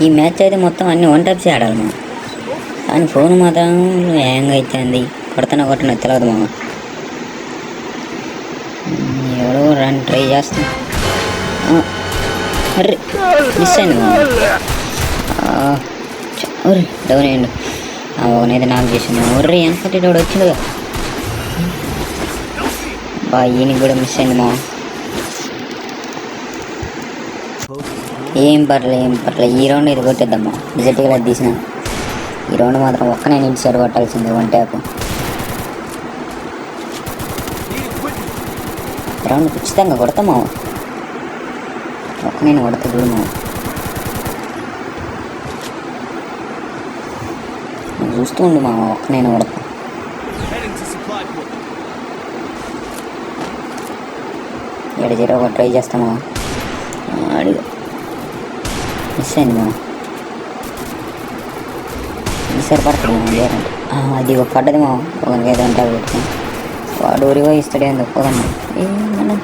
ఈ మ్యాచ్ అయితే మొత్తం అన్ని వన్ టప్స్ ఆడాలి మా. కానీ ఫోన్ మాత్రం హ్యాంగ్ అవుతుంది, కొడుతున్నా తెలియదు మా. ఎవడో రన్ ట్రై చేస్తాం. అర్రే మిస్ అయింది మా. ఒర్రి డౌన్ అయ్యండు. ఒకనైతే నాకు చేసింది. ఒర్రి వెనకటి వాడు వచ్చిండుగా. ఈయనకి కూడా మిస్ అయింది మా. ఏం పర్లే ఈ రౌండ్ ఇది కొట్టేద్దామా. రిజల్ట్గా తీసిన ఈ రౌండ్ మాత్రం ఒక్కనే నిలిచారు కొట్టాల్సింది వన్ ట్యాప్. రౌండ్ ఖచ్చితంగా కొడతామా. ఒక్కనైనా కొడతా చూడమా. చూస్తూ ఉండు మా, ఒక్కనైనా కొడతా. ఇక్కడ జీరో ఒకటి ట్రై చేస్తామా. అడిగా మిస్ అయింది మా. ఈసారి పడుతుంది మా లేదంటే. అది ఒక పడ్డది మా. ఒకరికి ఐదు గంటలు పెట్టుకుని వాడు ఊరిగా ఇస్తాడే అందు పోదమ్మా. ఏమన్నా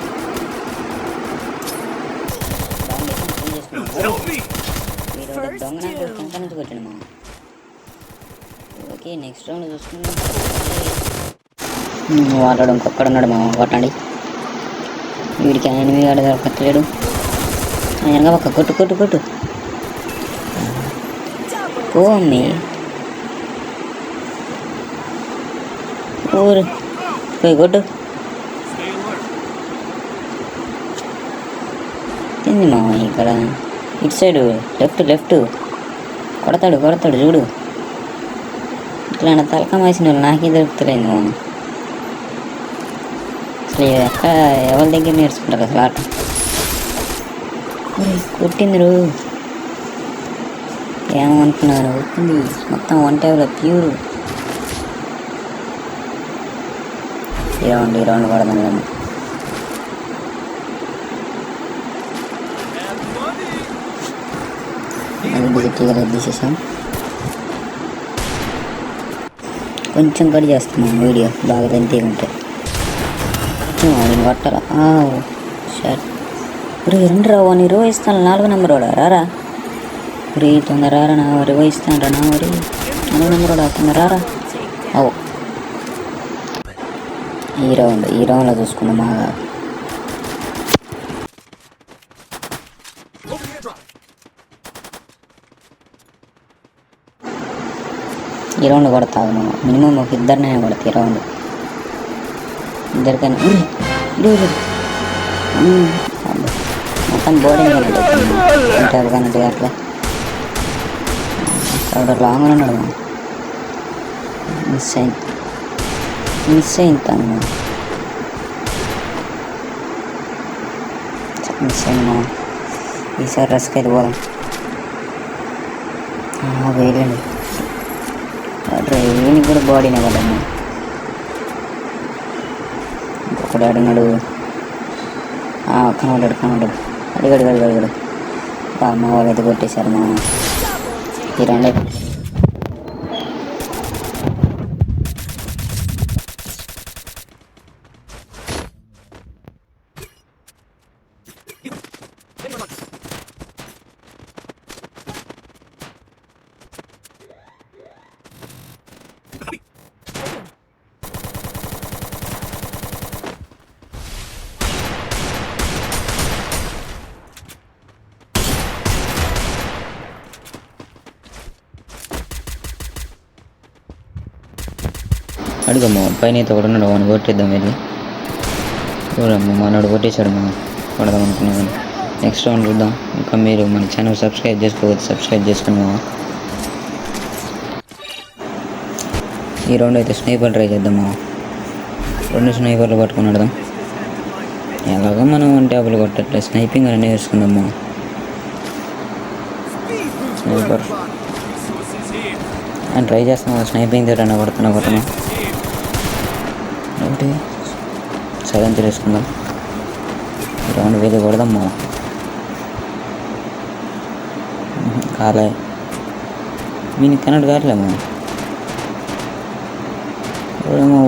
దొంగ నుంచి కొట్టాడు మా. ఓకే నెక్స్ట్ రౌండ్ చూసుకుందాం. వాడాడు ఇంకొక్కడున్నాడు మా. కొట్టండి వీడికి ఎనిమిది ఆడ కట్టలేడు. వెనక పక్క కొట్టు పో అమ్మి. ఊరు పోయి కొట్టు. తింది మా. ఇక్కడ ఇటు సైడు లెఫ్ట్ కొడతాడు చూడు. ఇట్లా తలకం వేసిన వాళ్ళు నాకే దొరుకుతలేదు మా. అసలు ఎక్కడ ఎవరి దగ్గర నేర్చుకుంటారు అసలు ఆట. కొట్టిందిరు ఏమనుకున్నారు. కొట్టింది మొత్తం వన్ టైంలో ప్యూర్. ఈ రౌండ్ పడదాం కానీ. అది డిజిట్గా తీసేసాం. కొంచెం కట్ చేస్తున్నాం వీడియో బాగా లెంతీగా ఉంటాయి. కొంచెం కొట్టారా షర్ట్. రెండు రావు అని ఇరవై ఇస్తాను. 4 నెంబర్ వాడా రారా. ఊరి తొందర రారా. నా 20 ఇస్తాను రా. నా ఊరి 4 నెంబర్ వాడా తొందర రారా. అవు ఈ రౌండ్లో చూసుకున్నాం బాగా. ఈ రౌండ్ కొడతావు నువ్వు. మినిమం ఒక ఇద్దరినైనా కొడతా ఈ రౌండ్. ఇద్దరికైనా మొత్తం బోర్డింగ్ ఉంటారు కానీ అట్లా లాంగ్ ఉన్నాడు. మిస్ అయింది తను. మిస్ అయింది. ఈసారి రస్క్ అయితే పోదాం. వేయండి ఈయనకి కూడా బాడీనే కదమ్మా. ఇంకొకటి ఆడున్నాడు. కనబడ్డాడు. అడిగాడు. మా వాళ్ళు అయితే కొట్టేశారు మా. ఈ రెండు అడుగమ్మా. పైన అయితే ఒకటి ఉన్నాడు. వాడిని కొట్టేద్దాం వెళ్ళి. చూడమ్మా మనోడు కొట్టేశాడు. మనం కొడదాం అనుకున్నాం కానీ నెక్స్ట్ రౌండ్ చూద్దాం. ఇంకా మీరు మన ఛానల్ సబ్స్క్రైబ్ చేసుకోవచ్చు. సబ్స్క్రైబ్ చేసుకున్నామా. ఈ రౌండ్ అయితే స్నైపర్ ట్రై చేద్దామా. 2 స్నైపర్లు పట్టుకుని ఆడదాం. ఎలాగో మనం వన్ ట్యాపులు కొట్టట్లేదు. స్నైపింగ్ అని నేర్చుకుందామా. స్నైపర్ అని ట్రై చేస్తామా. స్నైపింగ్ తోటైనా కొడుతున్నా ఒకటి సైలెన్స్ వేసుకుందాం. ఈ రౌండ్ వేరే కొడదామా. కాలే వీనికి కనెక్ట్ కావట్లేమో. ఎవడేమో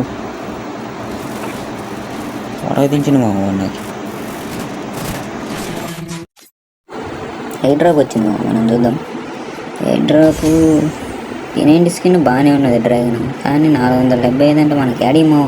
పడగదించింది మా నాకు. హైడ్రాప్ వచ్చింది మనం చూద్దాం. ఏ డ్రాపు తినేంటి స్కిన్ బాగానే ఉన్నది డ్రాగన్, కానీ 475 అంటే మనకి యాడీ మావ.